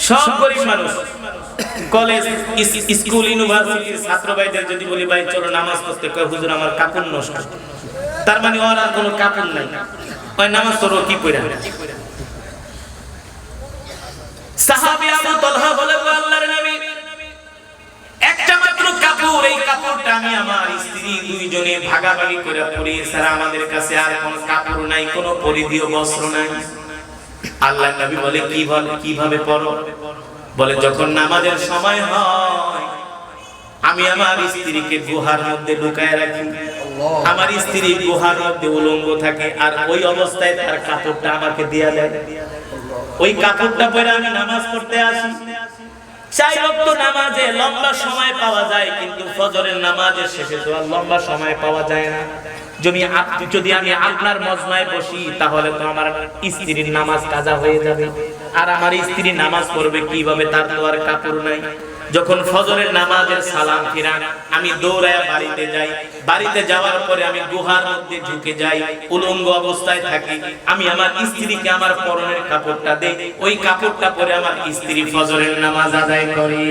সব গরিব মানুষ, কলেজ স্কুল ইউনিভার্সিটির ছাত্র ভাইদের যদি বলি ভাই চলো নামাজ পড়তে, কয় হুজুর আমার কাপড় নষ্ট। তার মানে ওর আর কোনো কাপড় নাই, ওই নামাজ পড়ো কি পড়া। সাহাবী আবু তালহা বলে আল্লাহর নবী একটা মাত্র কাপড়, এই কাপড়টা আমি আমার স্ত্রী দুইজনে ভাগাভাগি করে পরি, ছাড়া আমাদের কাছে আর কোনো কাপড় নাই, কোনো পরিধেয় বস্ত্র নাই। আল্লাহর নবী বলে কিভাবে পড়ো? বলে যখন নামাজের সময় হয় আমি আমার স্ত্রীকে গুহার মধ্যে লুকায় রাখি, আমার স্ত্রী গুহার মধ্যে উলঙ্গ থাকে, আর ওই অবস্থায় তার কাপড়টা আমাকে দিয়া দেয়, ওই কাপড়টা পরে আমি নামাজ পড়তে আসি। 4 ওয়াক্ত নামাজে লম্বা সময় পাওয়া যায়, কিন্তু ফজরের নামাজের শেষে তো আর লম্বা সময় পাওয়া যায় না। যদি আমি আপনার মজমায় বসি তাহলে তো আমার স্ত্রীর নামাজ কাজা হয়ে যাবে, আর আমার স্ত্রী নামাজ পড়বে কিভাবে? তার তো আর কাপড় নাই। যখন ফজরের নামাজের সালাম ফিরা আমি দৌড়ায় বাড়িতে যাই, বাড়িতে যাওয়ার পরে আমি গুহার মধ্যে ঢুকে যাই, উলঙ্গ অবস্থায় থাকি। আমি আমার স্ত্রীকে আমার পরনের কাপড়টা দেই, ওই কাপড়টা পরে আমার স্ত্রী ফজরের নামাজ আদায় করি।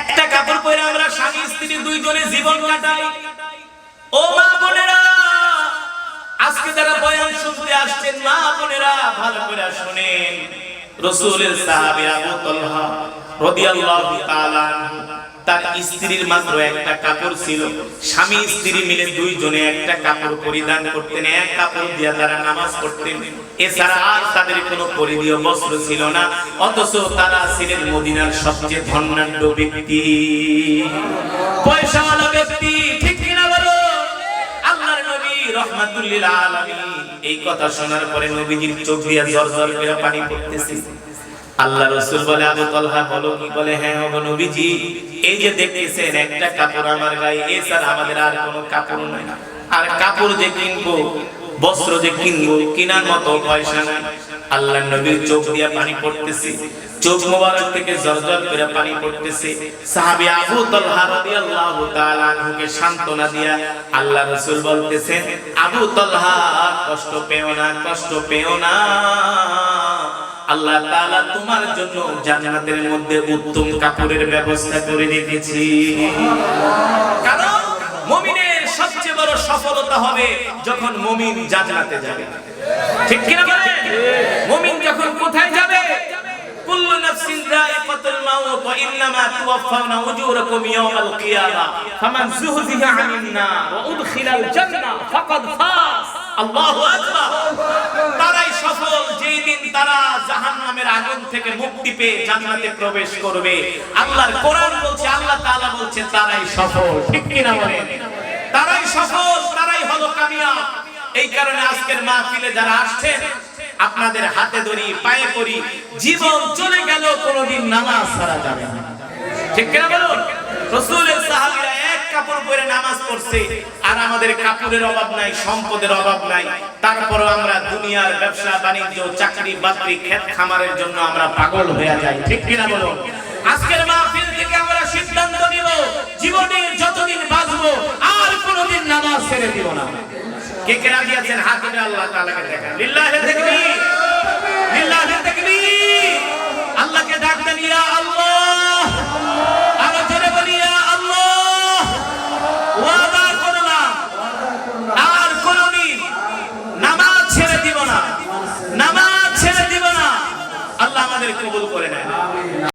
একটা কাপড় পরে আমরা স্বামী স্ত্রী দুইজনে জীবন কাটাই। ও মা বোনেরা, আজকে যারা বয়ান শুনতে আসছেন মা বোনেরা ভালো করে শুনেন। রাসূলের সাহাবী আবু তালহা রাদিয়াল্লাহু তাআলা তার স্ত্রীর মাত্র একটা কাপড় ছিল, স্বামী স্ত্রী মিলে দুইজনে একটা কাপড় পরিধান করতেন, এক কাপড় দিয়ে তারা নামাজ পড়তেন, এছাড়া আর তাদের কোনো পরিধেয় বস্ত্র ছিল না। অথচ তারা ছিলেন মদিনার সবচেয়ে ধনাঢ্য ব্যক্তি, পয়সাওয়ালা ব্যক্তি, ঠিক কিনা বলো? আল্লাহর নবী রাহমাতুল লিল আলামিন এই কথা শোনার পরে নবীজির চোখ দিয়ে ঝরঝর করে পানি পড়তেছে। আল্লাহ রাসূল বলে আবু তালহা বলো কি? বলে হ্যাঁ ওগো নবীজি, এই যে দেখতেছেন একটা কাপড় আমার গায়ে, এছাড়া আমাদের আর কোনো কাপড় নাই, আর কাপড় যে কিনবো, বস্ত্র যে কিনবো, কেনার মতো পয়সা নাই। আল্লাহর নবীর চোখ দিয়ে পানি পড়তেছে, চোখ মোবারক থেকে ঝরঝর করে পানি পড়তেছে। সাহাবী আবু তালহা রাদিয়াল্লাহু তাআলা আনহুকে সান্তনা দিয়া আল্লাহ রাসূল বলতেছেন, আবু তালহা কষ্ট পেও না, কষ্ট পেও না, আল্লাহ তাআলা তোমার জন্য জান্নাতের মধ্যে উত্তম কাপড়ের ব্যবস্থা করে রেখেছি। কারণ মুমিনের সবচেয়ে বড় সফলতা হবে যখন মুমিন জান্নাতে যাবে, ঠিক কি না বলেন? মুমিন যখন কোথায় যাবে? কুল্লু নাফসিন যায়িকাতুল মাউত ওয়া ইন্নামা তুওয়াফাউনা উজুরাকুম ইয়াওমাল কিয়ামাহ ফামান যুহজিহা আনিন নার ওয়া উদখিলাল জান্নাহ ফাকাদ ফাজ। আল্লাহু আকবার। তারাই সফল যেই দিন তারা জাহান্নামের আগুন থেকে মুক্তি পেয়ে জান্নাতে প্রবেশ করবে। আল্লাহর কোরআন বলছে, আল্লাহ তাআলা বলছে তারাই সফল, ঠিক কি না বলেন? তারাই সফল, তারাই হলো কামিয়াব। এই কারণে আজকের মাহফিলে যারা আসছেন আপনাদের হাতে ধরি, পায়ে পড়ি, জীবন চলে গেল কোনদিন নামাজ ছাড়া যাবে না, ঠিক কি না বলুন? রাসূলের সাহাবীরা এক কাপড় পরে নামাজ পড়ছে, আর আমাদের কাপড়ের অভাব নাই, সম্পদের অভাব নাই, তারপরও আমরা দুনিয়ার ব্যবসা বাণিজ্য, চাকরি বাকরি, ক্ষেত খামারের জন্য আমরা পাগল হয়ে যাই, ঠিক কি না বলুন? আজকের মাহফিল থেকে আমরা সিদ্ধান্ত নিব জীবনে যতদিন বাঁচবো আর কোনদিন নামাজ ছেড়ে দিব না। কে কে রাজি আছেন? হাত তুলে আল্লাহ তাআলাকে দেখান। লিল্লাহি তাকবীর, লিল্লাহি তাকবীর। আল্লাহকে ডাক দেন, ইয়া আল্লাহ, আরো জোরে বলি ইয়া আল্লাহ। ওয়াদা করলাম আর কোনদিন নামাজ ছেড়ে দিব না, নামাজ ছেড়ে দিব না। আল্লাহ আমাদের কবুল করে নেন।